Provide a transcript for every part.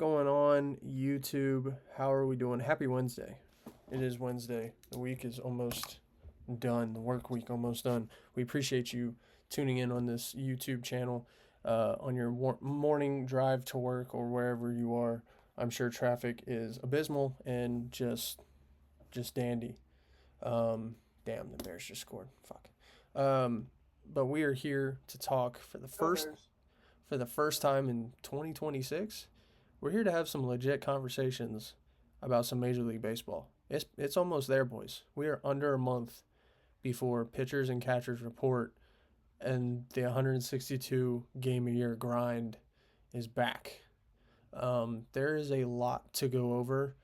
going on, YouTube? How are we doing? Happy Wednesday. It is Wednesday. The week is almost done. The work week almost done. We appreciate you tuning in on this YouTube channel on your morning drive to work or wherever you are. I'm sure traffic is abysmal and just dandy. Damn, the Bears just scored. Fuck. Um, but we are here to talk for the first time in 2026. We're here to have some legit conversations about some Major League Baseball. It's almost there, boys. We are under a month before pitchers and catchers report, and the 162 game a year grind is back. There is a lot to go over,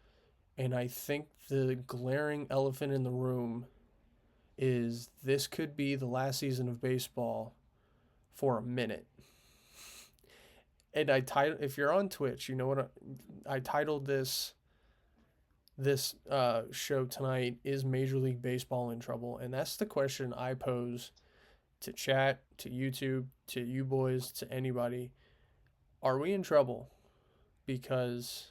and I think the glaring elephant in the room is this could be the last season of baseball for a minute. And if you're on Twitch, you know what I titled this show tonight, is Major League Baseball in trouble? And that's the question I pose to chat, to YouTube, to you boys, to anybody. Are we in trouble? Because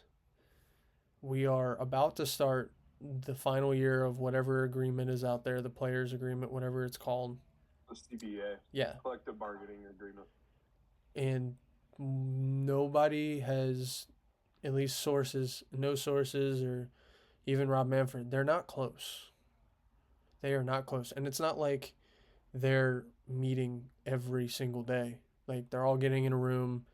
we are about to start the final year of whatever agreement is out there, the players agreement, whatever it's called. The CBA. Yeah. Collective bargaining agreement. And nobody has, at least no sources, or even Rob Manfred, they're not close. They are not close. And it's not like they're meeting every single day. Like, they're all getting in a room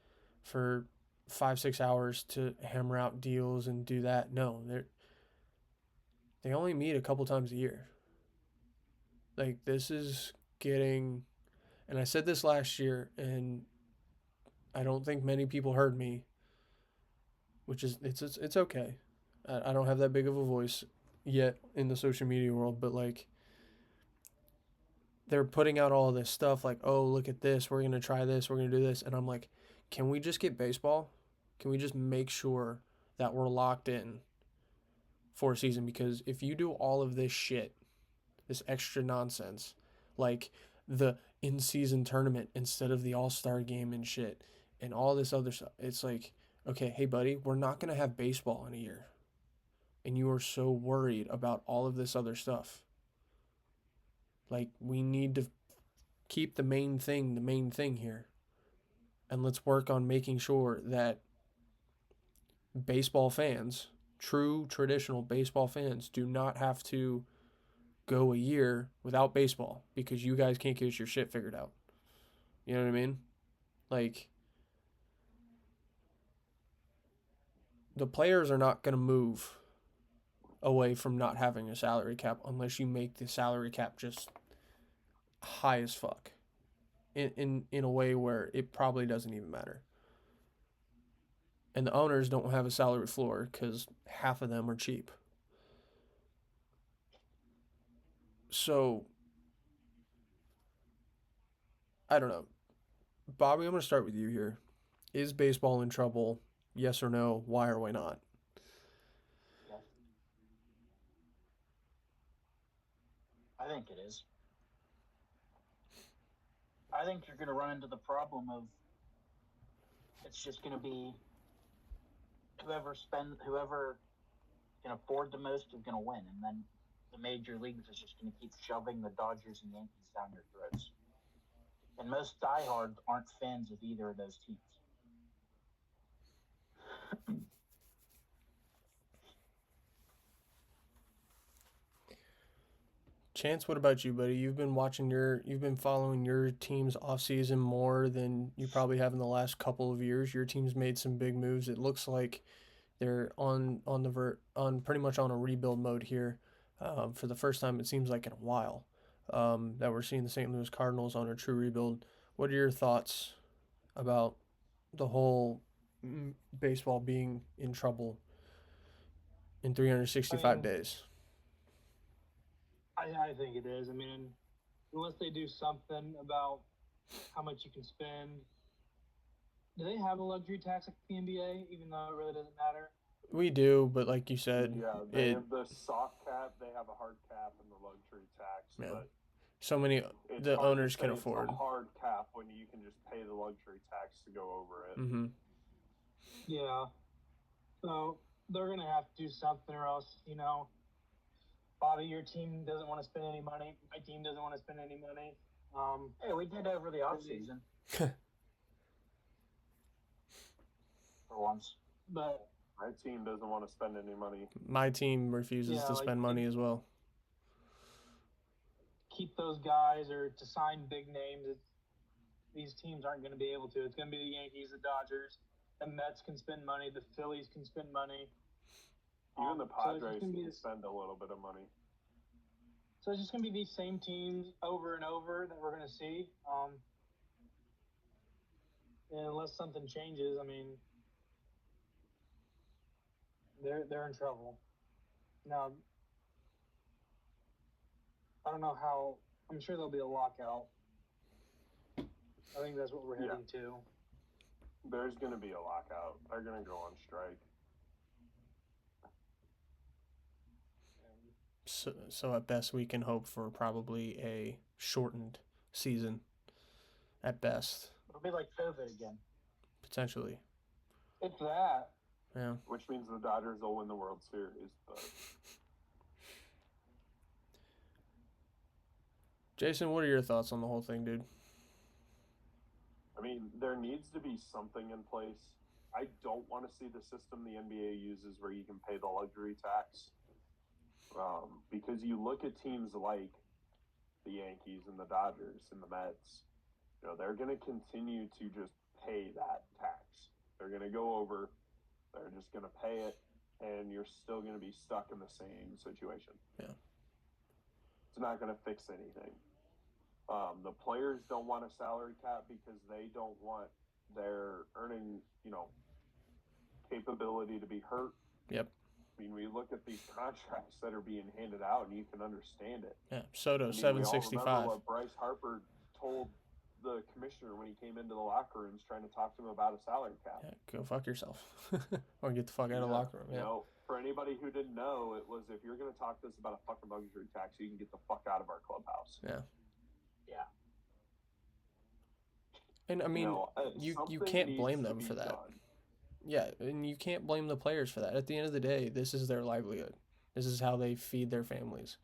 for 5-6 hours to hammer out deals and do that. No, they only meet a couple times a year. Like, this is getting, and I said this last year, and I don't think many people heard me, which is, it's okay. I don't have that big of a voice yet in the social media world, but like, they're putting out all this stuff like, oh, look at this, we're going to try this, we're going to do this. And I'm like, can we just get baseball? Can we just make sure that we're locked in for a season? Because if you do all of this shit, this extra nonsense, like the in-season tournament instead of the all-star game and shit, and all this other stuff, it's like, okay, hey, buddy, we're not going to have baseball in a year. And you are so worried about all of this other stuff. Like, we need to keep the main thing here. And let's work on making sure that baseball fans, true traditional baseball fans, do not have to go a year without baseball because you guys can't get your shit figured out. You know what I mean? Like, the players are not going to move away from not having a salary cap unless you make the salary cap just high as fuck in a way where it probably doesn't even matter. And the owners don't have a salary floor because half of them are cheap. So, I don't know. Bobby, I'm going to start with you here. Is baseball in trouble? Yes or no? Why or why not? Yes. I think it is. I think you're going to run into the problem of it's just going to be whoever can afford the most is going to win, and then the major leagues is just going to keep shoving the Dodgers and Yankees down your throats. And most diehards aren't fans of either of those teams. Chance, what about you, buddy? You've been following your team's offseason more than you probably have in the last couple of years. Your team's made some big moves. It looks like they're on pretty much on a rebuild mode here, for the first time it seems like in a while. That we're seeing the St. Louis Cardinals on a true rebuild. What are your thoughts about the whole baseball being in trouble in 365 days? I think it is. I mean, unless they do something about how much you can spend. Do they have a luxury tax at the NBA, even though it really doesn't matter? We do, but like you said, Yeah, they have the soft cap, they have a hard cap, and the luxury tax. Yeah. But so many the owners can afford. It's a hard cap when you can just pay the luxury tax to go over it. Mm-hmm. Yeah. So they're gonna have to do something, or else, Bobby, your team doesn't want to spend any money. My team doesn't want to spend any money. Hey, we did over the offseason for once. But My team doesn't want to spend any money. My team refuses to spend money as well. Keep those guys or to sign big names. These teams aren't going to be able to. It's going to be the Yankees, the Dodgers, the Mets can spend money, the Phillies can spend money. Even the Padres can can spend a little bit of money. So it's just going to be these same teams over and over that we're going to see. And unless something changes, I mean, they're in trouble. Now, I don't know how. I'm sure there'll be a lockout. I think that's what we're heading to. There's going to be a lockout. They're going to go on strike. So at best, we can hope for probably a shortened season. At best. It'll be like COVID again. Potentially. It's that. Yeah. Which means the Dodgers will win the World Series. But Jason, what are your thoughts on the whole thing, dude? I mean, there needs to be something in place. I don't want to see the system the NBA uses where you can pay the luxury tax. Because you look at teams like the Yankees and the Dodgers and the Mets, they're going to continue to just pay that tax. They're going to go over, they're just going to pay it, and you're still going to be stuck in the same situation. Yeah. It's not going to fix anything. The players don't want a salary cap because they don't want their earning, capability to be hurt. Yep. I mean, we look at these contracts that are being handed out, and you can understand it. Yeah, Soto, I mean, $765. We all remember what Bryce Harper told the commissioner when he came into the locker rooms trying to talk to him about a salary cap. Yeah, go fuck yourself. Or get the fuck out of the locker room. Yeah. For anybody who didn't know, it was, if you're going to talk to us about a fucking luxury tax, you can get the fuck out of our clubhouse. Yeah. Yeah. And I mean, you can't blame them for that. Done. Yeah, and you can't blame the players for that. At the end of the day, this is their livelihood. This is how they feed their families.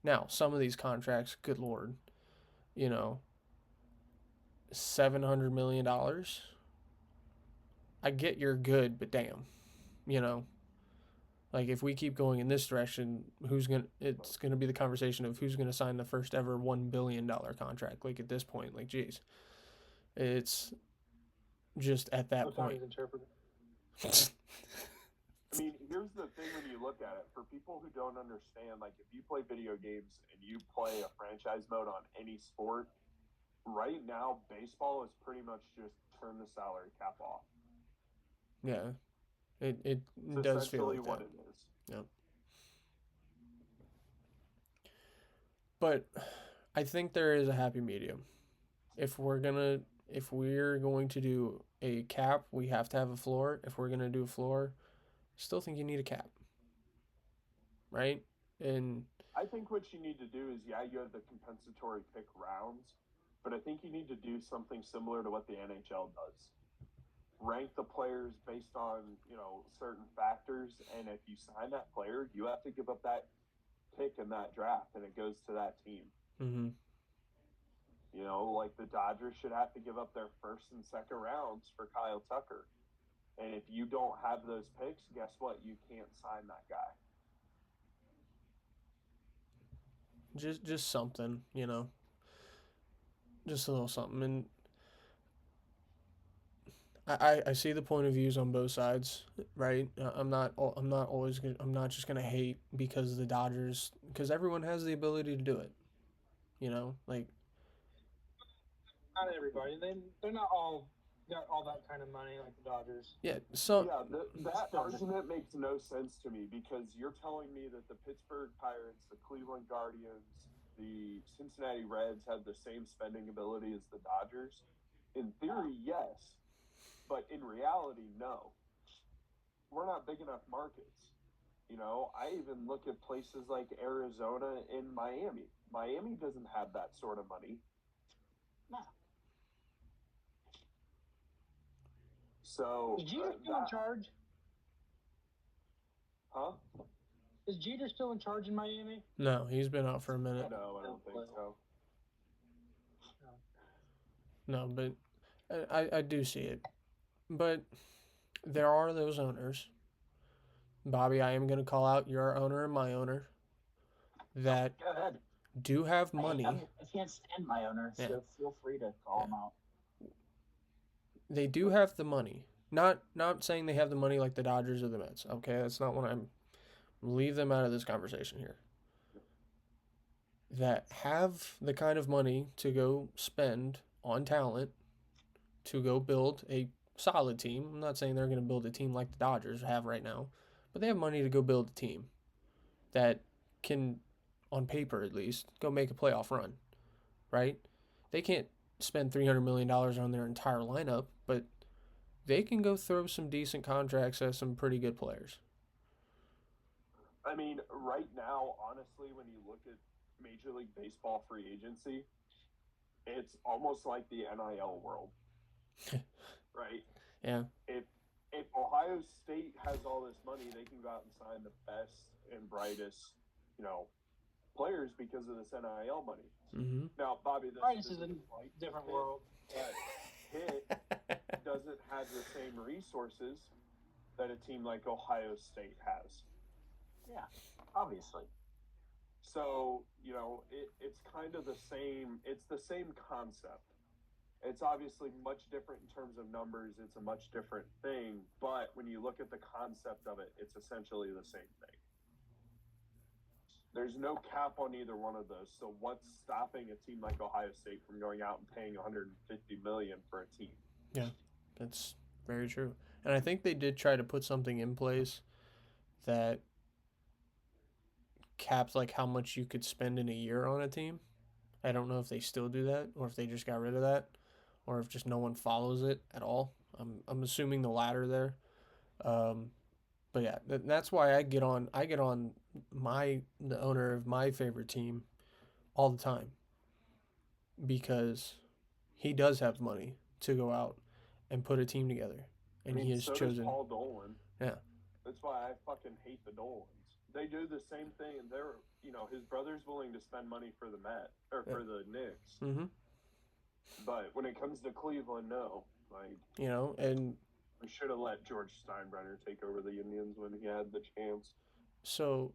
Now, some of these contracts, good Lord, $700 million. I get you're good, but damn, like if we keep going in this direction, it's gonna be the conversation of who's gonna sign the first ever $1 billion contract. Like at this point, like geez, it's just at that point. I mean, here's the thing when you look at it. For people who don't understand, like if you play video games and you play a franchise mode on any sport, right now baseball is pretty much just turn the salary cap off. Yeah, it does feel like what that. It is. Yep. But I think there is a happy medium. If we're going to do a cap, we have to have a floor. If we're going to do a floor, still think you need a cap. Right? And I think what you need to do is, you have the compensatory pick rounds, but I think you need to do something similar to what the NHL does. Rank the players based on, certain factors, and if you sign that player, you have to give up that pick in that draft, and it goes to that team. Mm-hmm. Like the Dodgers should have to give up their first and second rounds for Kyle Tucker. And if you don't have those picks, guess what? You can't sign that guy. Just something, just a little something. And I see the point of views on both sides, right? I'm not just gonna hate because the Dodgers, because everyone has the ability to do it, like. Not everybody. They're not all got all that kind of money like the Dodgers. Yeah. That argument makes no sense to me, because you're telling me that the Pittsburgh Pirates, the Cleveland Guardians, the Cincinnati Reds have the same spending ability as the Dodgers. In theory, yes. But in reality, no. We're not big enough markets. I even look at places like Arizona and Miami. Miami doesn't have that sort of money. No. So did you get in charge? Huh? Is Jeter still in charge in Miami? No, he's been out for a minute. No, I don't think so. No, but I do see it. But there are those owners. Bobby, I am going to call out your owner and my owner that Go ahead. do have money. I can't stand my owner, so feel free to call him out. They do have the money. Not saying they have the money like the Dodgers or the Mets. Okay, that's not what I'm. Leave them out of this conversation here. That have the kind of money to go spend on talent to go build a solid team. I'm not saying they're going to build a team like the Dodgers have right now, but they have money to go build a team that can, on paper at least, go make a playoff run, right? They can't spend $300 million on their entire lineup, but they can go throw some decent contracts at some pretty good players. I mean, right now, honestly, when you look at Major League Baseball free agency, it's almost like the NIL world, right? Yeah. If Ohio State has all this money, they can go out and sign the best and brightest, players because of this NIL money. Mm-hmm. Now, Bobby, This is a different world. But Pitt doesn't have the same resources that a team like Ohio State has. Yeah, obviously. So, it's kind of the same. It's the same concept. It's obviously much different in terms of numbers. It's a much different thing. But when you look at the concept of it, it's essentially the same thing. There's no cap on either one of those. So what's stopping a team like Ohio State from going out and paying $150 million for a team? Yeah, that's very true. And I think they did try to put something in place that capped like how much you could spend in a year on a team. I don't know if they still do that or if they just got rid of that or if just no one follows it at all. I'm assuming the latter there. But yeah, that's why I get on the owner of my favorite team all the time because he does have money to go out and put a team together, and he has so chosen. Does Paul Dolan. Yeah, that's why I fucking hate the Dolans. They do the same thing, and they're his brother's willing to spend money for the Met or for the Knicks. Mm-hmm. But when it comes to Cleveland, no, and we should have let George Steinbrenner take over the Indians when he had the chance. So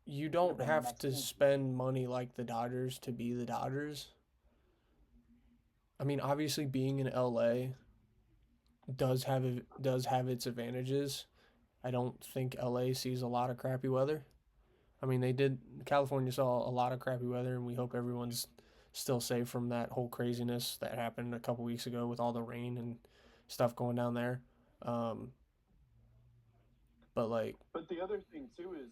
you don't have to spend money like the Dodgers to be the Dodgers. I mean, obviously, being in LA does have its advantages. I don't think LA sees a lot of crappy weather. I mean, California saw a lot of crappy weather, and we hope everyone's still safe from that whole craziness that happened a couple weeks ago with all the rain and stuff going down there. But the other thing too is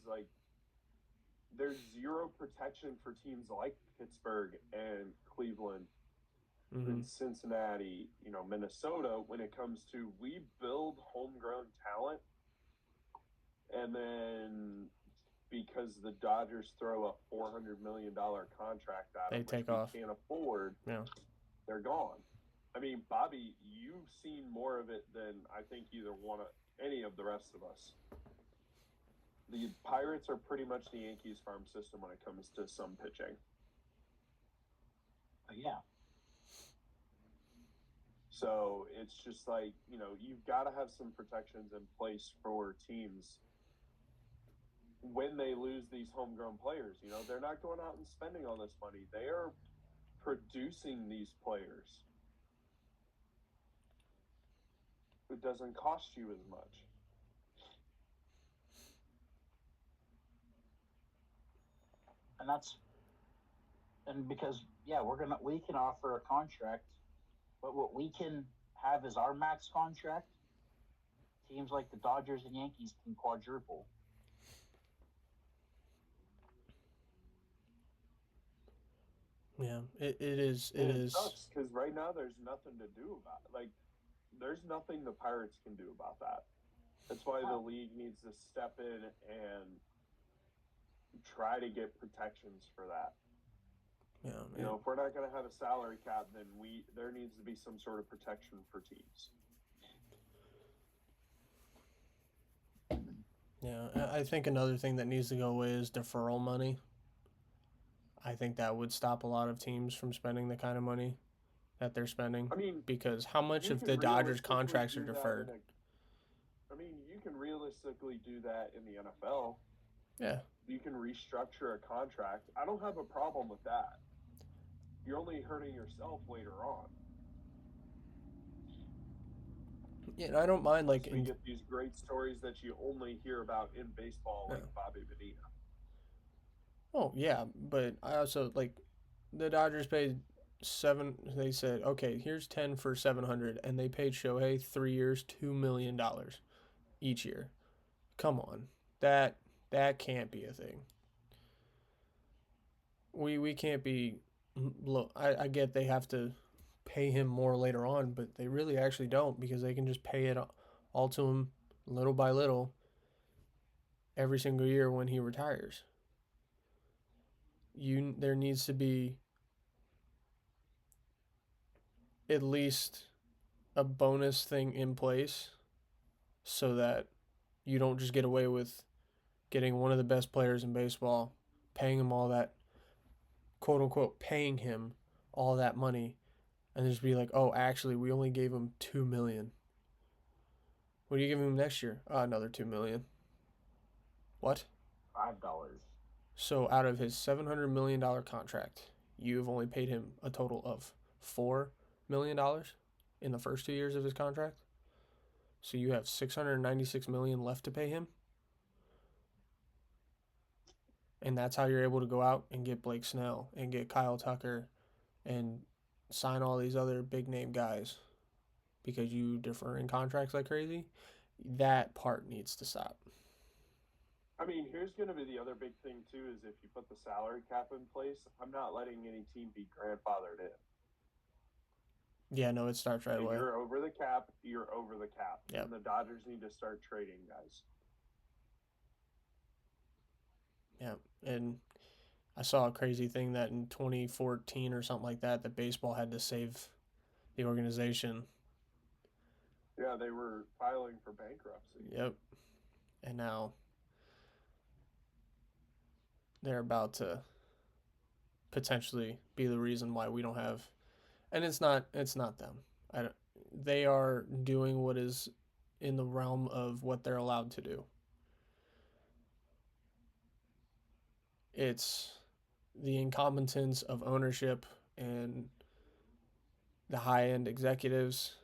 there's zero protection for teams like Pittsburgh and Cleveland and Cincinnati, Minnesota, when it comes to we build homegrown talent, and then because the Dodgers throw a $400 million contract at them, they take off. Can't afford. Yeah, they're gone. I mean, Bobby, you've seen more of it than I think any of the rest of us. The Pirates are pretty much the Yankees farm system when it comes to some pitching. Yeah. So it's just you've got to have some protections in place for teams when they lose these homegrown players. They're not going out and spending all this money. They are producing these players. It doesn't cost you as much. And because we can offer a contract, but what we can have as our max contract, teams like the Dodgers and Yankees can quadruple. Yeah, it is. It sucks because right now there's nothing to do about it. There's nothing the Pirates can do about that. That's why the league needs to step in and try to get protections for that. Yeah, if we're not going to have a salary cap, then there needs to be some sort of protection for teams. Yeah, I think another thing that needs to go away is deferral money. I think that would stop a lot of teams from spending the kind of money that they're spending, I mean, because how much you of can the Dodgers realistically contracts are do that in deferred? a. I mean, you can realistically do that in the NFL. Yeah. You can restructure a contract. I don't have a problem with that. You're only hurting yourself later on. Yeah, I don't mind Unless we get these great stories that you only hear about in baseball, like Bobby Bonilla. Oh yeah, but I also like the Dodgers paid seven. They said, okay, here's 10 for 700, and they paid Shohei 3 years, $2 million each year. Come on, that can't be a thing. We can't be. Look, I get they have to pay him more later on, but they really actually don't, because they can just pay it all to him little by little every single year when he retires. There needs to be at least a bonus thing in place so that you don't just get away with getting one of the best players in baseball, paying him all that, quote unquote, paying him all that money, and just be like, oh, actually, we only gave him 2 million. What are you giving him next year? Another 2 million. What? $5. So out of his $700 million contract, you've only paid him a total of $4 million in the first 2 years of his contract. So you have 696 million left to pay him. And that's how you're able to go out and get Blake Snell and get Kyle Tucker and sign all these other big name guys, because you defer in contracts like crazy. That part needs to stop. I mean, here's going to be the other big thing too: is if you put the salary cap in place, I'm not letting any team be grandfathered in. Yeah, no, it starts right If away. you're over the cap, you're over the cap. Yep. And the Dodgers need to start trading guys. Yeah, and I saw a crazy thing that in 2014 or something like that, that baseball had to save the organization. Yeah, they were filing for bankruptcy. Yep. And now they're about to potentially be the reason why we don't have, and it's not them. They are doing what is in the realm of what they're allowed to do. It's the incompetence of ownership and the high end executives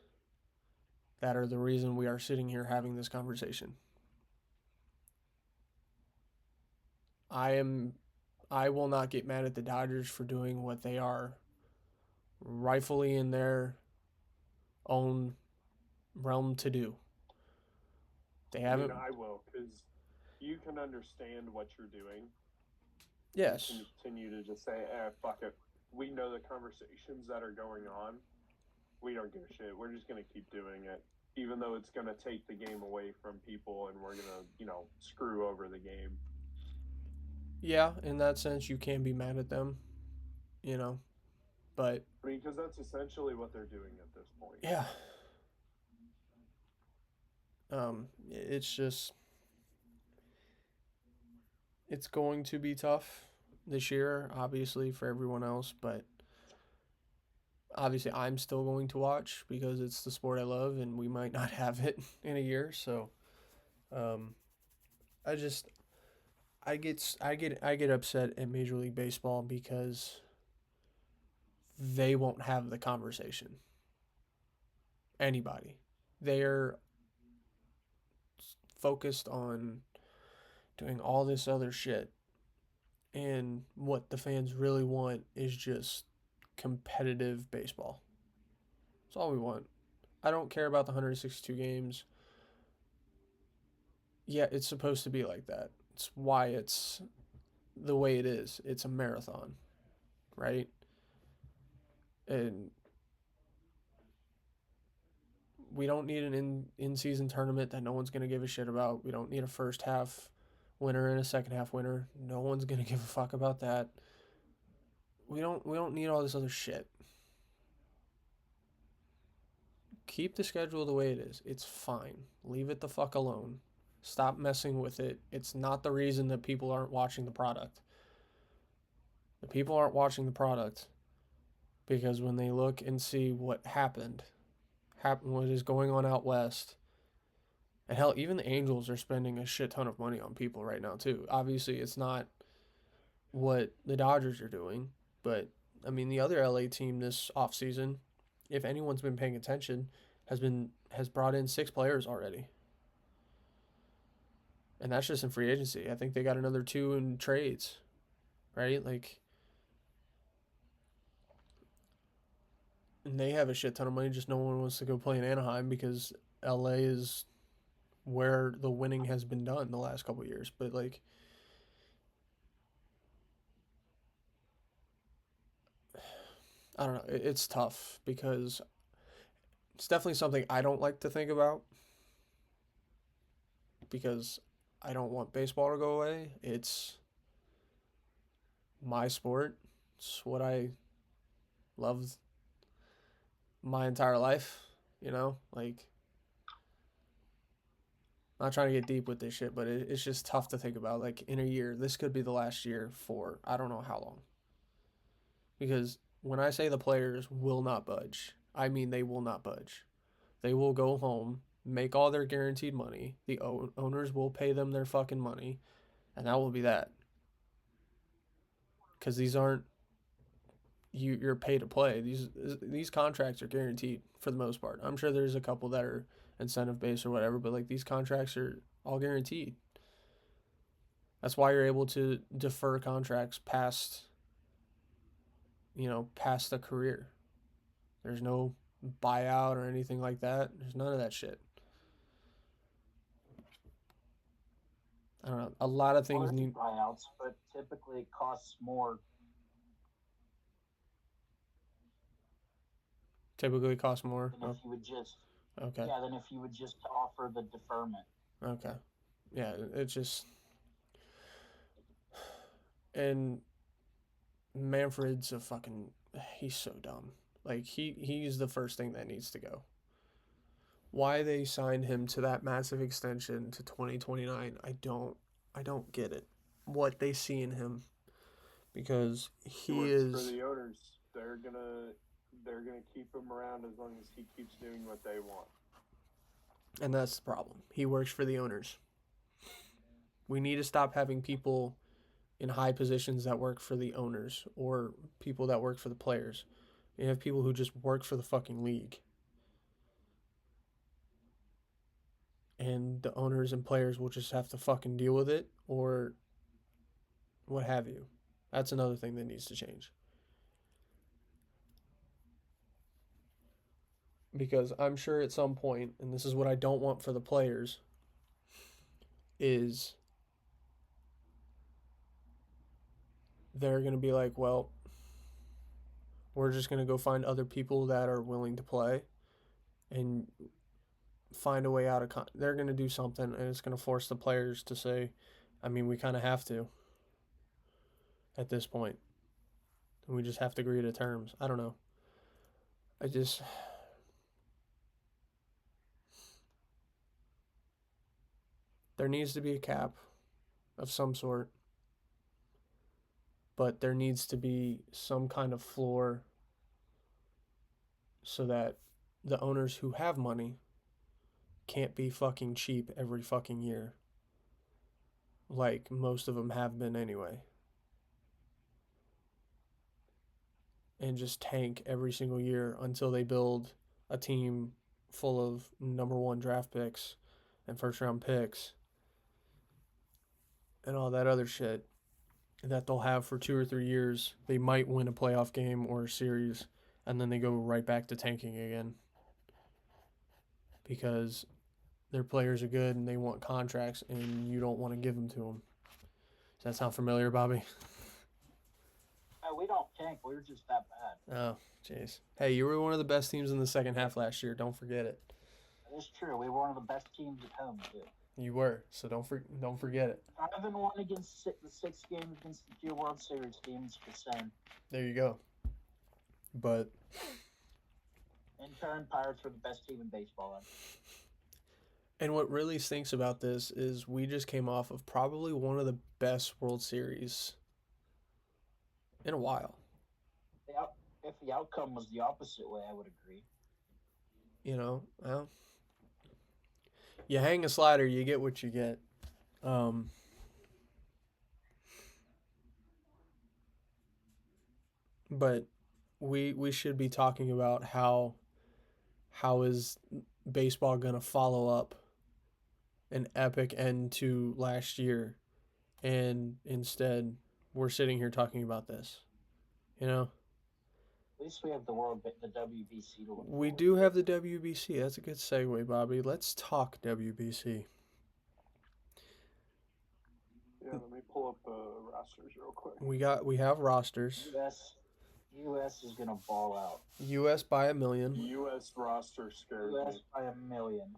that are the reason we are sitting here having this conversation. I will not get mad at the Dodgers for doing what they are rightfully in their own realm to do. They haven't. I will, because you can understand what you're doing. Yes. Continue to just say, fuck it. We know the conversations that are going on. We don't give a shit. We're just going to keep doing it, even though it's going to take the game away from people and we're going to, screw over the game. Yeah, in that sense, you can be mad at them, but. I mean, because that's essentially what they're doing at this point. Yeah. It's just. It's going to be tough this year, obviously, for everyone else, but obviously I'm still going to watch because it's the sport I love, and we might not have it in a year. So, I get upset at Major League Baseball because they won't have the conversation. Anybody, they're focused on doing all this other shit, and what the fans really want is just competitive baseball. That's all we want. I don't care about the 162 games. Yeah, it's supposed to be like that. It's why it's the way it is. It's a marathon, right? And we don't need an in-season tournament that no one's going to give a shit about. We don't need a first half winner and a second half winner. No one's going to give a fuck about that. We don't need all this other shit. Keep the schedule the way it is. It's fine. Leave it the fuck alone. Stop messing with it. It's not the reason that people aren't watching the product. The people aren't watching the product because when they look and see what happened, what is going on out west, and hell, even the Angels are spending a shit ton of money on people right now too. Obviously, it's not what the Dodgers are doing, but I mean the other LA team this offseason, if anyone's been paying attention, has brought in 6 players already. And that's just in free agency. I think they got another 2 in trades, right? Like, and they have a shit ton of money. Just no one wants to go play in Anaheim because LA is where the winning has been done the last couple of years. But like, I don't know. It's tough because it's definitely something I don't like to think about because I don't want baseball to go away. It's my sport. It's what I loved my entire life, like, I'm not trying to get deep with this shit, but it's just tough to think about. Like, in a year, this could be the last year for I don't know how long. Because when I say the players will not budge, I mean they will not budge. They will go home, make all their guaranteed money. The owners will pay them their fucking money, and that will be that. Because these aren't you're pay to play. These contracts are guaranteed for the most part. I'm sure there's a couple that are incentive based or whatever, but like these contracts are all guaranteed. That's why you're able to defer contracts past a career. There's no buyout or anything like that. There's none of that shit. I don't know. A lot of things need buyouts, but typically it costs more. Typically cost more. Than if you would just. Okay. Yeah, than if you would just offer the deferment. Okay. Yeah, it's just. And Manfred's he's so dumb. Like he's the first thing that needs to go. Why they signed him to that massive extension to 2029, I don't get it. What they see in him, because he is for the owners. They're gonna keep him around as long as he keeps doing what they want. And that's the problem. He works for the owners. We need to stop having people in high positions that work for the owners or people that work for the players. You have people who just work for the fucking league. And the owners and players will just have to fucking deal with it or what have you. That's another thing that needs to change. Because I'm sure at some point, and this is what I don't want for the players, is they're going to be like, well, we're just going to go find other people that are willing to play and find a way out of they're going to do something, and it's going to force the players to say, I mean, we kind of have to at this point. And we just have to agree to terms. I don't know. There needs to be a cap of some sort, but there needs to be some kind of floor so that the owners who have money can't be fucking cheap every fucking year, like most of them have been anyway, and just tank every single year until they build a team full of number 1 draft picks and first round picks and all that other shit that they'll have for 2 or 3 years. They might win a playoff game or a series, and then they go right back to tanking again because their players are good and they want contracts and you don't want to give them to them. Does that sound familiar, Bobby? No, we don't tank. We're just that bad. Oh, jeez. Hey, you were one of the best teams in the second half last year. Don't forget it. That is true. We were one of the best teams at home, too. You were, so don't forget it. 5-1 against the 6 games against the 2 World Series teams. Just saying. There you go. But in turn, Pirates were the best team in baseball. And what really stinks about this is we just came off of probably one of the best World Series in a while. If the outcome was the opposite way, I would agree. Well, you hang a slider, you get what you get. But we should be talking about how is baseball gonna follow up an epic end to last year, and instead we're sitting here talking about this. At least we have the WBC to look We forward do to. have the WBC. That's a good segue, Bobby. Let's talk WBC. Yeah, let me pull up the rosters real quick. We have rosters. U.S. is gonna ball out. U.S. by a million. U.S. roster scares U.S. me. by a million.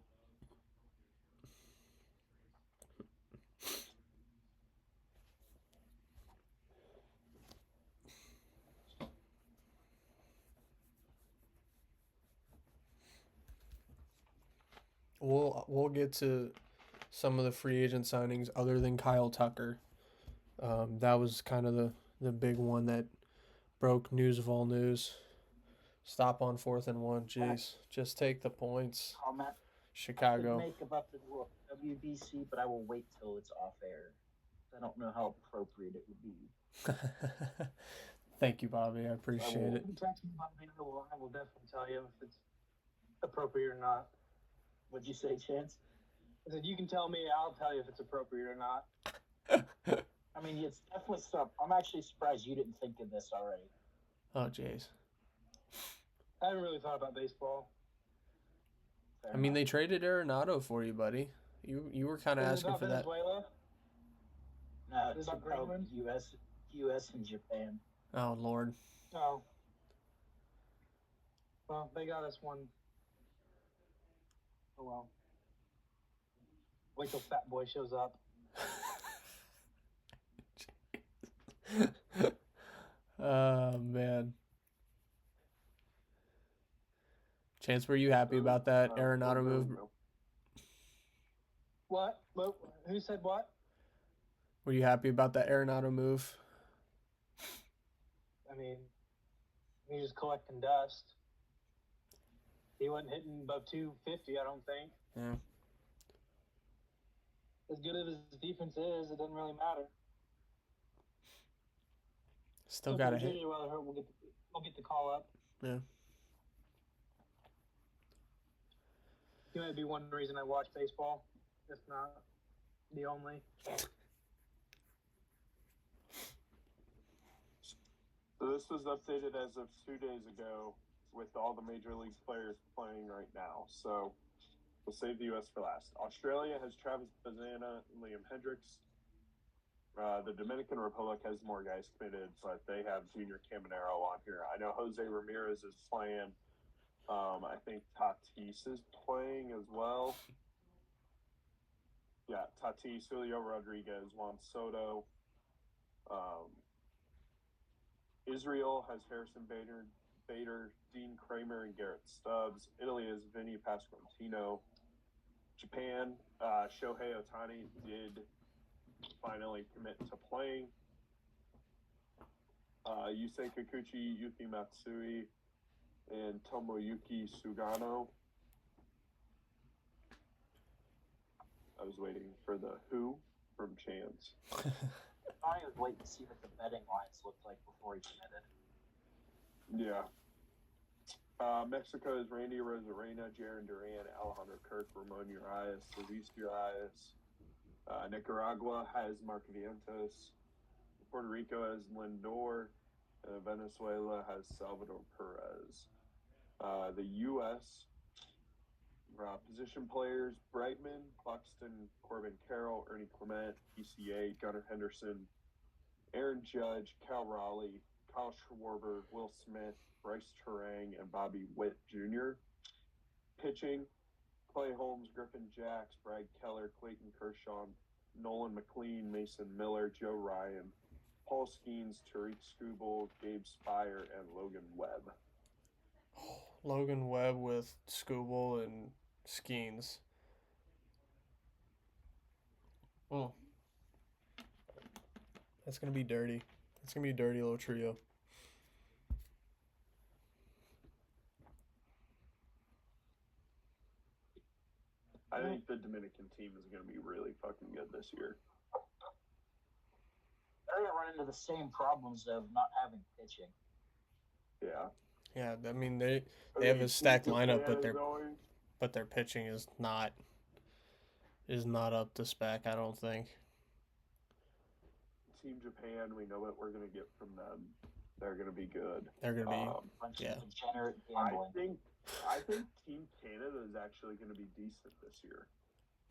We'll get to some of the free agent signings other than Kyle Tucker. That was kind of the big one that broke news of all news. Stop on 4th and 1. Jeez, just take the points. Comment Chicago. I could make about the WBC, but I will wait till it's off air. I don't know how appropriate it would be. Thank you, Bobby. I appreciate it. I will definitely tell you if it's appropriate or not. What'd you say, Chance? I said you can tell me. I'll tell you if it's appropriate or not. I mean, it's definitely stuff. I'm actually surprised you didn't think of this already. Oh, jeez. I haven't really thought about baseball. I mean, they traded Arenado for you, buddy. You were kind of asking for that. Venezuela? No, it's about U.S. and Japan. Oh, Lord. Oh. Well, they got us one. Oh, well. Wait till Fat Boy shows up. Oh, man. Chance, were you happy about that Arenado move? What? Who said what? Were you happy about that Arenado move? I mean, he's just collecting dust. He wasn't hitting above 250, I don't think. Yeah. As good as his defense is, it doesn't really matter. Still got to hit. We'll get the call up. Yeah. He might be one reason I watch baseball, if not the only. So this was updated as of 2 days ago with all the major league players playing right now. So we'll save the U.S. for last. Australia has Travis Bazana and Liam Hendricks. The Dominican Republic has more guys committed, but they have Junior Caminero on here. I know Jose Ramirez is playing. I think Tatis is playing as well. Yeah, Tatis, Julio Rodriguez, Juan Soto. Israel has Harrison Bader, Dean Kramer, and Garrett Stubbs. Italy has Vinny Pasquantino. Japan, Shohei Ohtani did finally commit to playing. Yusei Kikuchi, Yuki Matsui, and Tomoyuki Sugano. I was waiting for the who from Chance. I was waiting to see what the betting lines looked like before he committed. Yeah. Mexico is Randy Rosarena, Jaron Duran, Alejandro Kirk, Ramon Urias, Luis Urias. Nicaragua has Mark Vientos. Puerto Rico has Lindor. Venezuela has Salvador Perez. The U.S. Position players: Brightman, Buxton, Corbin Carroll, Ernie Clement, PCA, Gunnar Henderson, Aaron Judge, Cal Raleigh, Kyle Schwarber, Will Smith, Bryce Terang, and Bobby Witt Jr. Pitching: Clay Holmes, Griffin Jacks, Brad Keller, Clayton Kershaw, Nolan McLean, Mason Miller, Joe Ryan, Paul Skeens, Tariq Skubal, Gabe Spire, and Logan Webb. Logan Webb with Skubal and Skeens. Oh, that's gonna be dirty. It's gonna be a dirty little trio. I think the Dominican team is going to be really fucking good this year. They're going to run into the same problems of not having pitching. Yeah. Yeah, I mean they have a stacked lineup, but their pitching is not up to spec. I don't think. Team Japan, we know what we're going to get from them. They're going to be good. They're gonna be yeah. Degenerate gambling. I think Team Canada is actually going to be decent this year.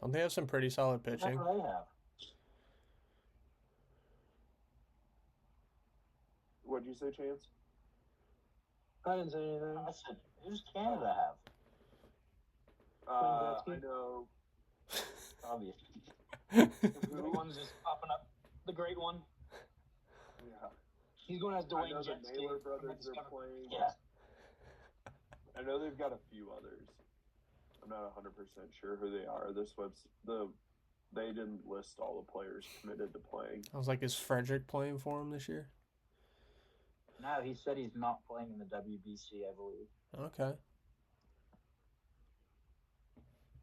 Don't they have some pretty solid pitching? What do they have? What'd you say, Chance? I didn't say anything. I said, who's Canada have? I know. Obviously. The one's just popping up. The great one. Yeah. He's going as Dwayne I know the Jetski. Naylor brothers are playing. Yeah. I know they've got a few others. I'm not 100% sure who they are. They didn't list all the players committed to playing. I was like, is Frederick playing for him this year? No, he said he's not playing in the WBC, I believe. Okay.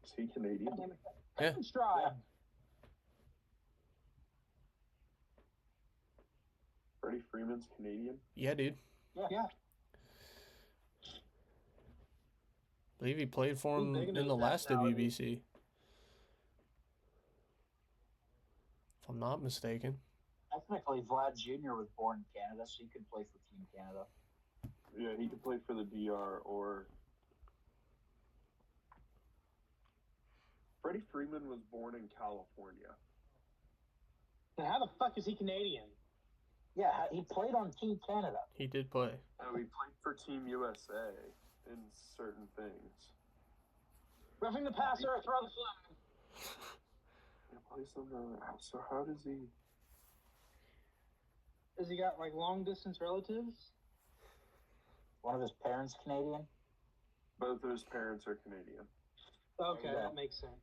Is he Canadian? Yeah. Stride. Freddie Freeman's Canadian? Yeah, dude. Yeah. I believe he played for him He's big in the last nationality. WBC. If I'm not mistaken. Technically, Vlad Jr. was born in Canada, so he could play for Team Canada. Yeah, he could play for the DR or... Freddie Freeman was born in California. Then how the fuck is he Canadian? Yeah, he played on Team Canada. He did play. No, he played for Team USA in certain things. Roughing the passer, throw the flag. He plays on the... So how does he... Has he got like long distance relatives? One of his parents Canadian. Both of his parents are Canadian. Okay, Yeah. that makes sense.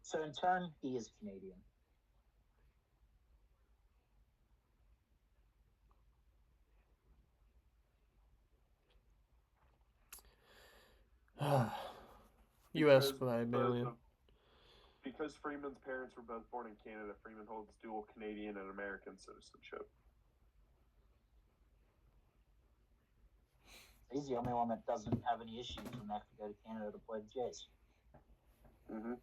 So in turn, he is Canadian. U.S. by a million. Because Freeman's parents were both born in Canada, Freeman holds dual Canadian and American citizenship. He's the only one that doesn't have any issues when they have to go to Canada to play the Jays. Mm-hmm.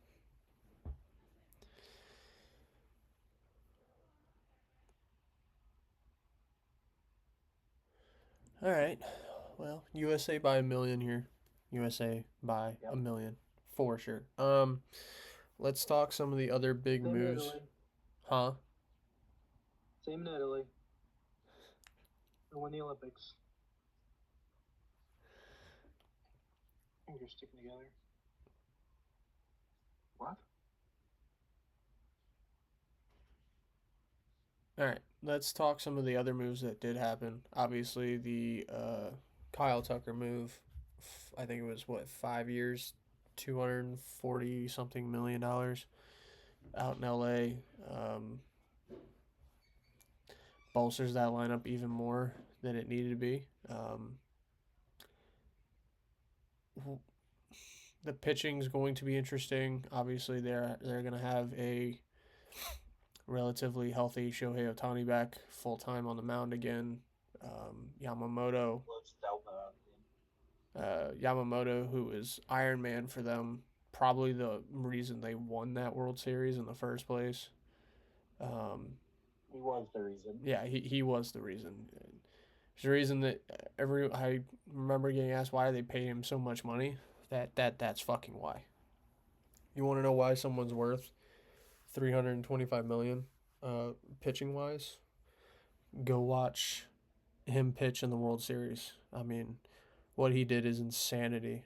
All right. Well, USA by a million here. USA by Yep. a million for sure. Let's talk some of the other big Same in moves. Italy. Huh? Same in Italy. And win the Olympics. I think they're sticking together. What? All right. Let's talk some of the other moves that did happen. Obviously, the Kyle Tucker move. I think it was 5 years, $240 something million out in LA. Bolsters that lineup even more than it needed to be. The pitching's going to be interesting. Obviously, they're going to have a relatively healthy Shohei Ohtani back full time on the mound again. Yamamoto, who is Iron Man for them, probably the reason they won that World Series in the first place. He was the reason. Yeah, he was the reason. There's the reason that I remember getting asked why they pay him so much money. That's fucking why. You want to know why someone's worth $325 million, pitching wise? Go watch him pitch in the World Series. I mean, what he did is insanity.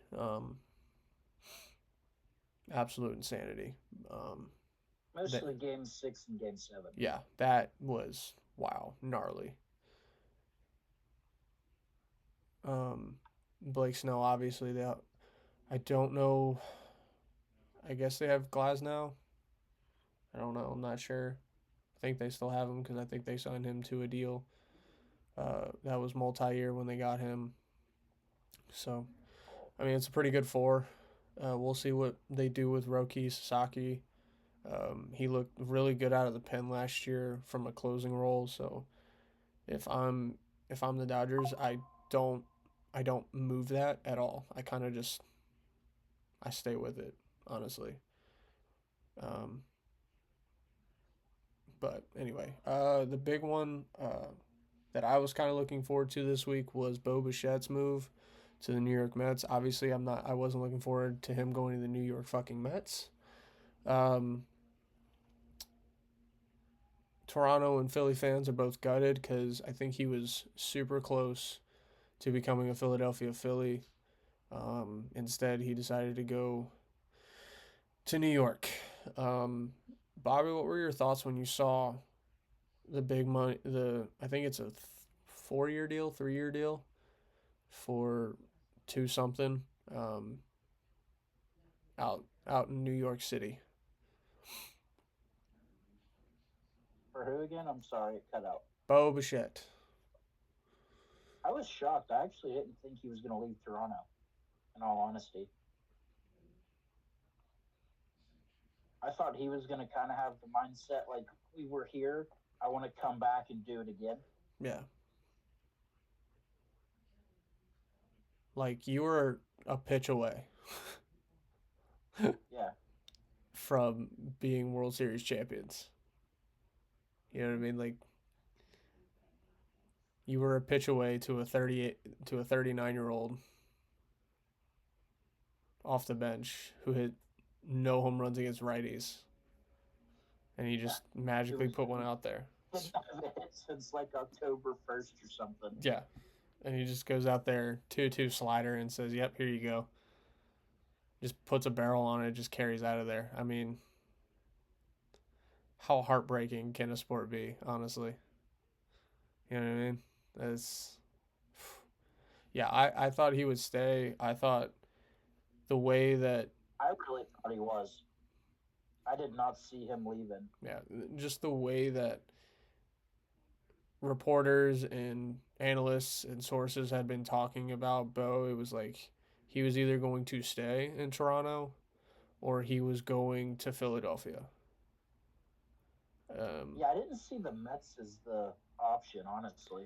Absolute insanity. Mostly Game 6 and Game 7. Yeah, that was gnarly. Blake Snell, obviously, I don't know. I guess they have Glasnow. I don't know. I'm not sure. I think they still have him because I think they signed him to a deal that was multi-year when they got him. So, I mean, it's a pretty good four. We'll see what they do with Roki Sasaki. He looked really good out of the pen last year from a closing role. So if I'm the Dodgers, don't I don't move that at all. I kind of just I stay with it, honestly. Um, but anyway, the big one that I was kind of looking forward to this week was Bo Bichette's move to the New York Mets. Obviously, I wasn't looking forward to him going to the New York fucking Mets. Um, Toronto and Philly fans are both gutted because I think he was super close to becoming a Philadelphia Philly. Instead, he decided to go to New York. Um, Bobby, what were your thoughts when you saw the big money? I think it's a 4-year deal, 3-year deal for two something um, out in New York City. For who again? I'm sorry, it cut out. Bo Bichette. I was shocked. I actually didn't think he was going to leave Toronto, in all honesty. I thought he was going to kind of have the mindset like, we were here. I want to come back and do it again. Yeah. Like you were a pitch away Yeah. from being World Series champions. You know what I mean? Like you were a pitch away to a 39-year-old off the bench who hit no home runs against righties, and he just magically put one out there. Didn't have a hit since like October 1st or something. Yeah, and he just goes out there 2-2 slider and says, "Yep, here you go." Just puts a barrel on it, just carries out of there. I mean, how heartbreaking can a sport be, honestly? You know what I mean? It's yeah. I thought he would stay. I thought the way that I really thought he was. I did not see him leaving. yeah, just the way that reporters and analysts and sources had been talking about Bo, it was like he was either going to stay in Toronto or he was going to Philadelphia. Yeah, I didn't see the Mets as the option, honestly.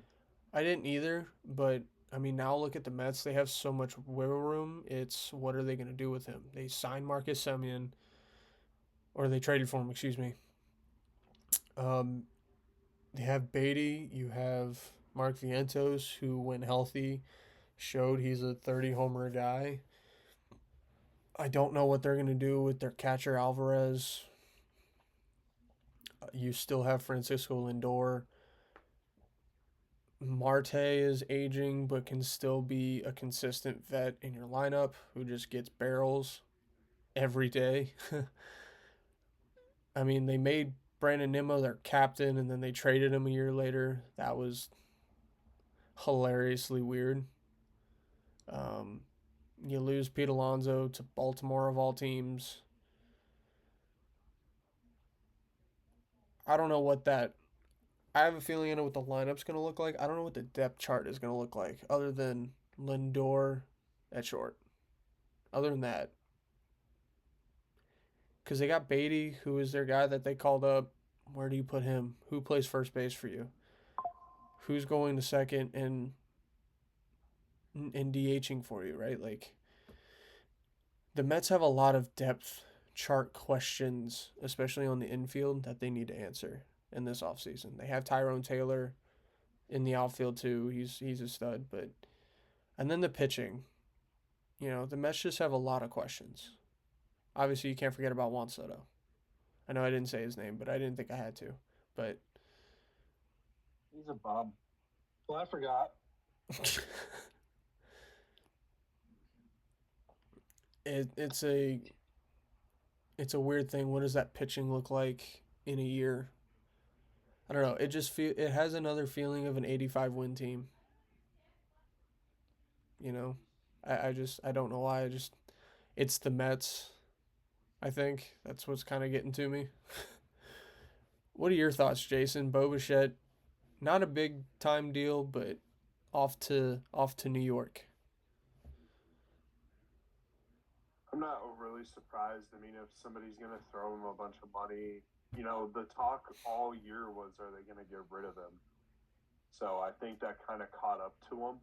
I didn't either, but I mean, now look at the Mets. They have so much wiggle room. It's what are they going to do with him? They signed Marcus Semien, or they traded for him, excuse me. Um, they have Beatty. You have Mark Vientos, who, when healthy, showed he's a 30 homer guy. I don't know what they're going to do with their catcher Alvarez. You still have Francisco Lindor. Marte is aging, but can still be a consistent vet in your lineup who just gets barrels every day. I mean, they made Brandon Nimmo their captain, and then they traded him a year later. That was hilariously weird. You lose Pete Alonso to Baltimore of all teams. I don't know what that. I have a feeling I know what the lineup's going to look like. I don't know what the depth chart is going to look like, other than Lindor at short. Other than that, because they got Beatty, who is their guy that they called up. Where do you put him? Who plays first base for you? Who's going to second and DHing for you, right? Like the Mets have a lot of depth chart questions, especially on the infield, that they need to answer in this offseason. They have Tyrone Taylor in the outfield too. He's a stud, but and then the pitching. You know, the Mets just have a lot of questions. Obviously, you can't forget about Juan Soto. I know I didn't say his name, but I didn't think I had to. But he's a bum. Well, I forgot. it's a weird thing. What does that pitching look like in a year? I don't know. It has another feeling of an 85 win team. You know, I don't know why. It's the Mets. I think that's what's kind of getting to me. What are your thoughts, Jason? Bo Bichette, not a big time deal, but off to New York. I'm not overly surprised. I mean, if somebody's going to throw him a bunch of money, the talk all year was, are they going to get rid of him? So I think that kind of caught up to him.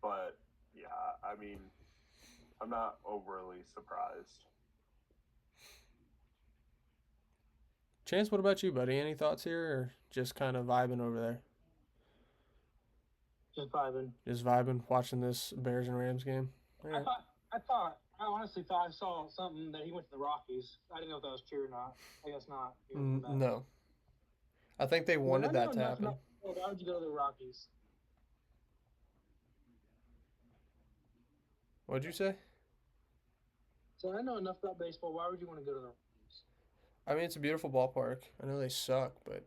But yeah, I mean, I'm not overly surprised. Chance, what about you, buddy? Any thoughts here, or just kind of vibing over there? Just vibing. Just vibing, watching this Bears and Rams game. All right. I honestly thought I saw something that he went to the Rockies. I didn't know if that was true or not. I guess not. No, I think they wanted that to happen. Why would you go to the Rockies? What'd you say? So I know enough about baseball. Why would you want to go to the Rockies? I mean, it's a beautiful ballpark. I know they suck, but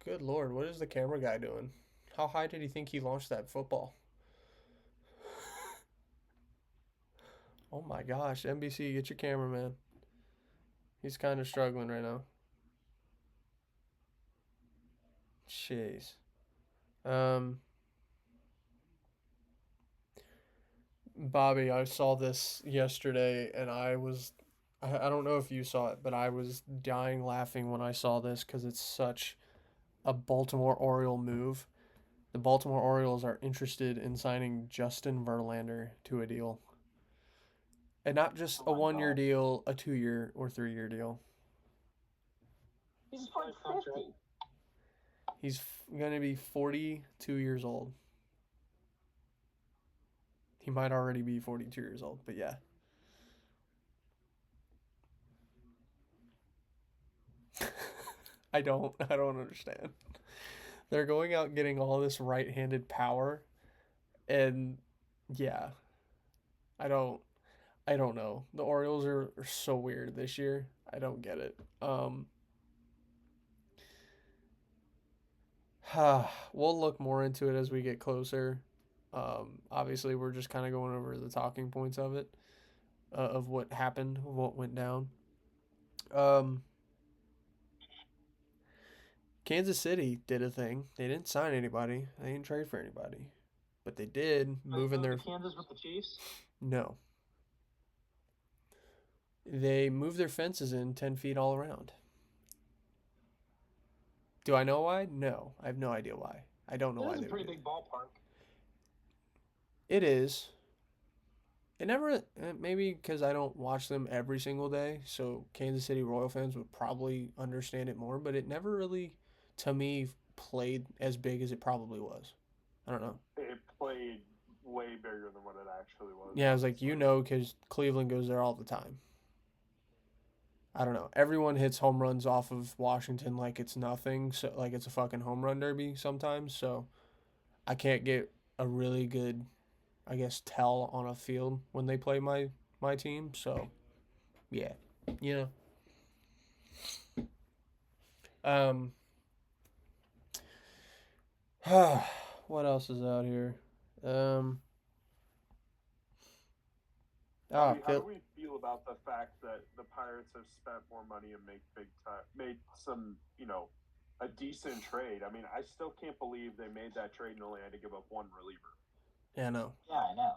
good lord, what is the camera guy doing? How high did he think he launched that football? Oh my gosh, NBC, get your cameraman. He's kind of struggling right now. Jeez. Bobby, I saw this yesterday and I don't know if you saw it, but I was dying laughing when I saw this because it's such a Baltimore Oriole move. The Baltimore Orioles are interested in signing Justin Verlander to a deal. And not just a 1 year deal, a 2 year or 3 year deal. He's like 50. He's going to be 42 years old. He might already be 42 years old, but yeah. I don't understand. They're going out getting all this right-handed power, and yeah. I don't know. The Orioles are so weird this year. I don't get it. We'll look more into it as we get closer. Obviously, we're just kind of going over the talking points of it, of what happened, of what went down. Kansas City did a thing. They didn't sign anybody. They didn't trade for anybody, but they did move in their. Kansas with the Chiefs? No. They moved their fences in 10 feet all around. Do I know why? No, I have no idea why. I don't know why. It's a pretty big ballpark. It is. It never, maybe because I don't watch them every single day, so Kansas City Royal fans would probably understand it more, but it never really, to me, played as big as it probably was. I don't know. It played way bigger than what it actually was. Yeah, I was like, because Cleveland goes there all the time. I don't know. Everyone hits home runs off of Washington like it's nothing, so like it's a fucking home run derby sometimes, so I can't get a really good, I guess, tell on a field when they play my team. So, yeah, what else is out here? How do we feel about the fact that the Pirates have spent more money and made some, a decent trade? I mean, I still can't believe they made that trade and only had to give up one reliever. Yeah, I know. Yeah, I know.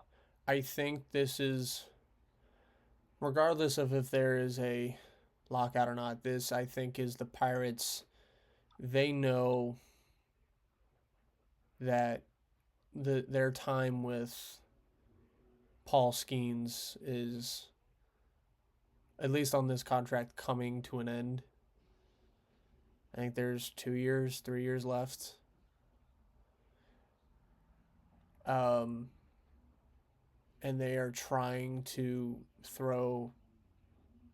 I think this is, regardless of if there is a lockout or not, this, I think, is the Pirates. They know that their time with Paul Skeens is, at least on this contract, coming to an end. I think there's 2 years, 3 years left. And they are trying to throw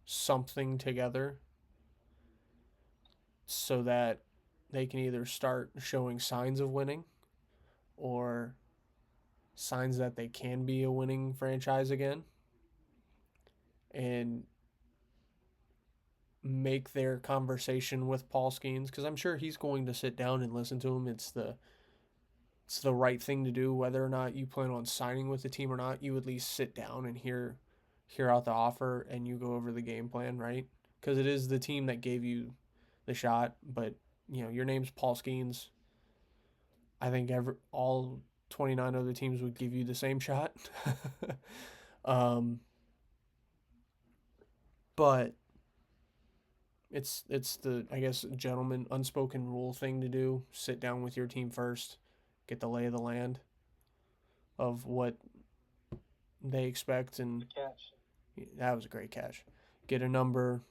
something together so that they can either start showing signs of winning or signs that they can be a winning franchise again and make their conversation with Paul Skeens, because I'm sure he's going to sit down and listen to him. It's the right thing to do. Whether or not you plan on signing with the team or not, you at least sit down and hear hear out the offer and you go over the game plan, right? Because it is the team that gave you the shot, but your name's Paul Skeens. I think all 29 other teams would give you the same shot. um, but it's the, I guess, gentleman unspoken rule thing to do. Sit down with your team first, get the lay of the land of what they expect, and Catch. that was a great catch. Get a number,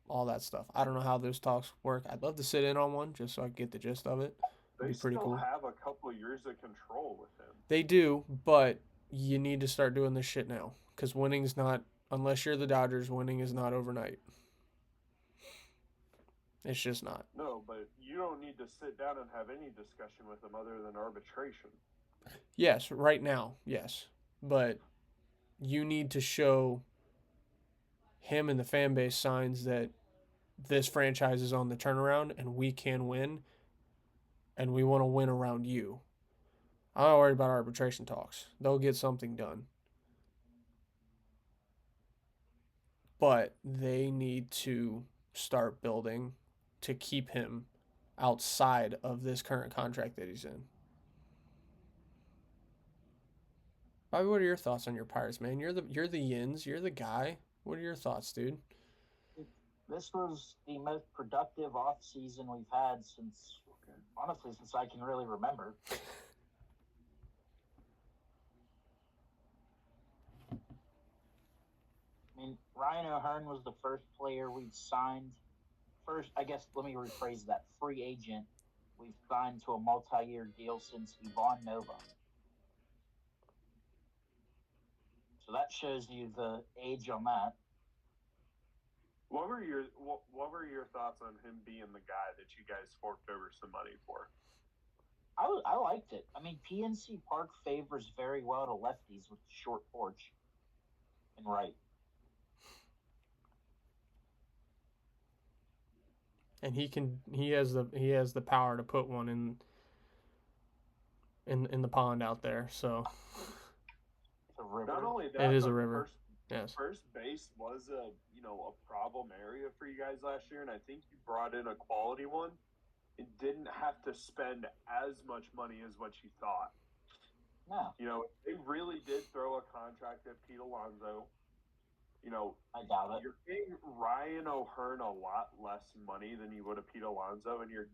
all that stuff. I don't know how those talks work. I'd love to sit in on one just so I can get the gist of it. They It'd be pretty still cool. have a couple of years of control with him. They do, but you need to start doing this shit now, because winning's not, unless you're the Dodgers, winning is not overnight. It's just not. No, but you don't need to sit down and have any discussion with him other than arbitration. Yes, right now, yes. But you need to show him and the fan base signs that this franchise is on the turnaround and we can win, and we want to win around you. I'm not worried about arbitration talks. They'll get something done. But they need to start building to keep him outside of this current contract that he's in. Bobby, what are your thoughts on your Pirates, man? You're the Yins. You're the guy. What are your thoughts, dude? This was the most productive off season we've had since I can really remember. I mean, Ryan O'Hearn was the first player we'd signed. First, I guess, let me rephrase that. Free agent we've signed to a multi-year deal since Ivan Nova. So that shows you the age on that. What were your thoughts on him being the guy that you guys forked over some money for? I liked it. I mean, PNC Park favors very well to lefties with short porch and right. And he has the power to put one in the pond out there. So It's a river. Not only that, it is a river. Yes. First base was a problem area for you guys last year, and I think you brought in a quality one. It didn't have to spend as much money as what you thought. No. They really did throw a contract at Pete Alonso. I doubt it. You're paying Ryan O'Hearn a lot less money than you would have Pete Alonso, and you're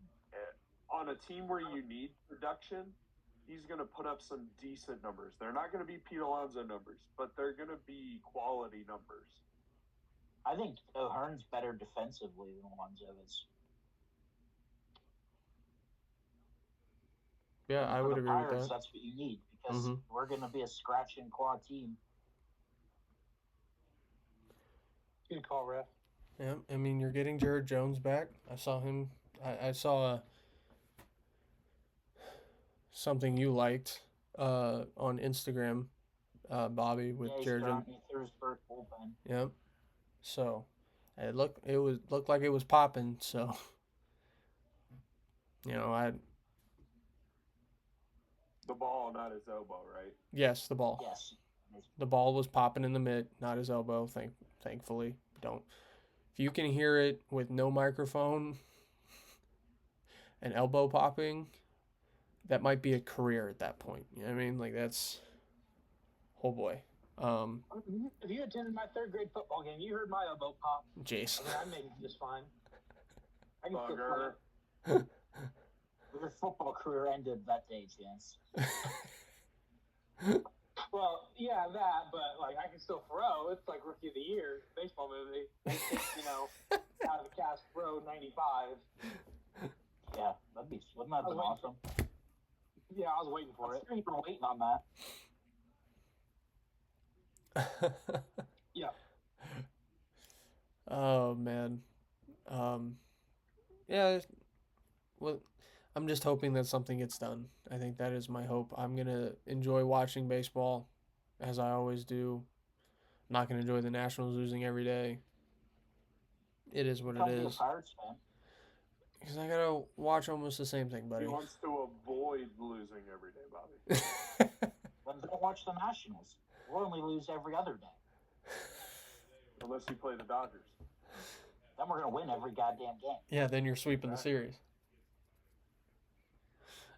on a team where you need production. He's going to put up some decent numbers. They're not going to be Pete Alonso numbers, but they're going to be quality numbers. I think O'Hearn's better defensively than Alonso is. Yeah, I would agree Pirates, with that. that's what you need, because we're going to be a scratch and claw team. Good call, ref. Yeah, I mean, you're getting Jared Jones back. I saw him. I saw something you liked on Instagram, Bobby, with Jared Jones. He threw his first bullpen. Yep. So it looked like it was popping. So The ball, not his elbow, right? Yes, the ball. Yes. The ball was popping in the mitt, not his elbow. Thankfully, if you can hear it with no microphone and elbow popping, that might be a career at that point. You know what I mean? Like, that's, oh boy. If you attended my third grade football game, you heard my elbow pop. Jace. I mean, I made it just fine. I can still Bugger. play. Your football career ended that day, Chance. Well, yeah, that, but like I can still throw. It's like Rookie of the Year baseball movie. Out of the cast, throw 95. Yeah, wouldn't that be awesome? Yeah, I was waiting for it. I'm sure you were waiting on that. Yeah. Oh man. Yeah. Well, I'm just hoping that something gets done. I think that is my hope. I'm gonna enjoy watching baseball, as I always do. I'm not gonna enjoy the Nationals losing every day. It is what it Be a is. Pirates fan. Because I gotta watch almost the same thing, buddy. He wants to avoid losing every day, Bobby. Then don't watch the Nationals. We'll only lose every other day. Unless you play the Dodgers. Then we're going to win every goddamn game. Yeah, then you're sweeping the series.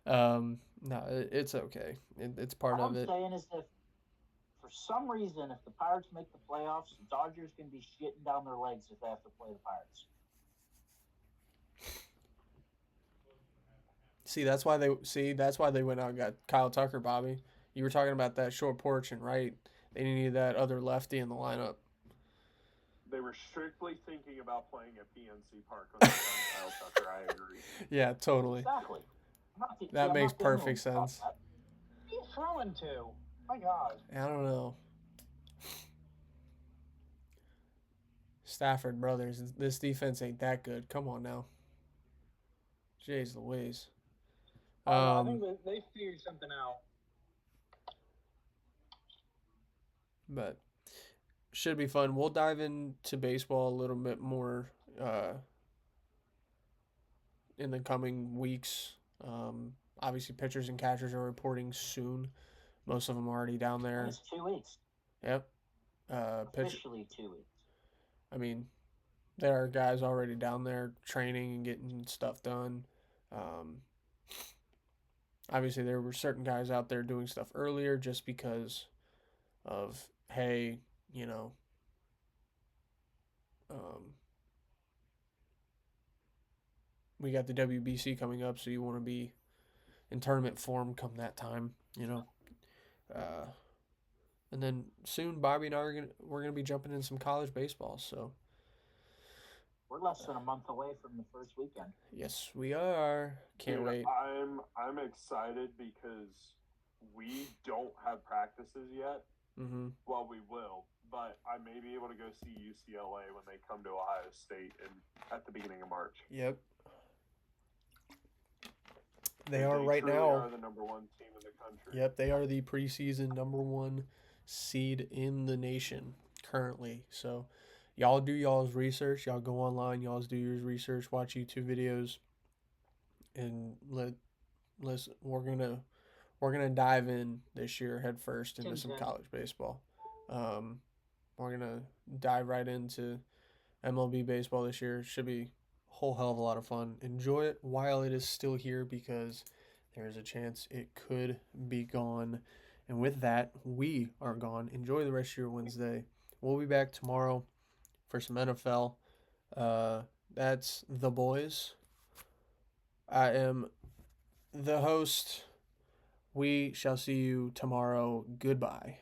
No, it's okay. It's part All of I'm it. saying is that for some reason, if the Pirates make the playoffs, the Dodgers can be shitting down their legs if they have to play the Pirates. That's why they went out and got Kyle Tucker, Bobby. You were talking about that short porch and right. They needed that other lefty in the lineup. They were strictly thinking about playing at PNC Park when they found Kyle Tucker. I agree. Yeah, totally. Exactly. That makes perfect sense. What are you throwing to? My God. I don't know. Stafford brothers, this defense ain't that good. Come on now. Jeez Louise. I think they figured something out. But should be fun. We'll dive into baseball a little bit more in the coming weeks. Obviously, pitchers and catchers are reporting soon. Most of them are already down there. It's 2 weeks. Yep. Officially 2 weeks. I mean, there are guys already down there training and getting stuff done. Obviously, there were certain guys out there doing stuff earlier just because of, hey, you know, we got the WBC coming up, so you want to be in tournament form come that time, you know. And then soon, Bobby and I we're gonna be jumping in some college baseball. So we're less than a month away from the first weekend. Yes, we are. Can't wait. I'm excited because we don't have practices yet. Mm-hmm. Well, we will, but I may be able to go see UCLA when they come to Ohio State at the beginning of March. Yep. They are right now. They are the number one team in the country. Yep, they are the preseason number one seed in the nation currently. So, y'all do y'all's research. Y'all go online. Y'all do your research. Watch YouTube videos, and we're gonna dive in this year head first into some college baseball. We're gonna dive right into MLB baseball this year. Should be whole hell of a lot of fun. Enjoy it while it is still here because there's a chance it could be gone. And with that, we are gone. Enjoy the rest of your Wednesday. We'll be back tomorrow for some NFL. That's the boys. I am the host. We shall see you tomorrow. Goodbye.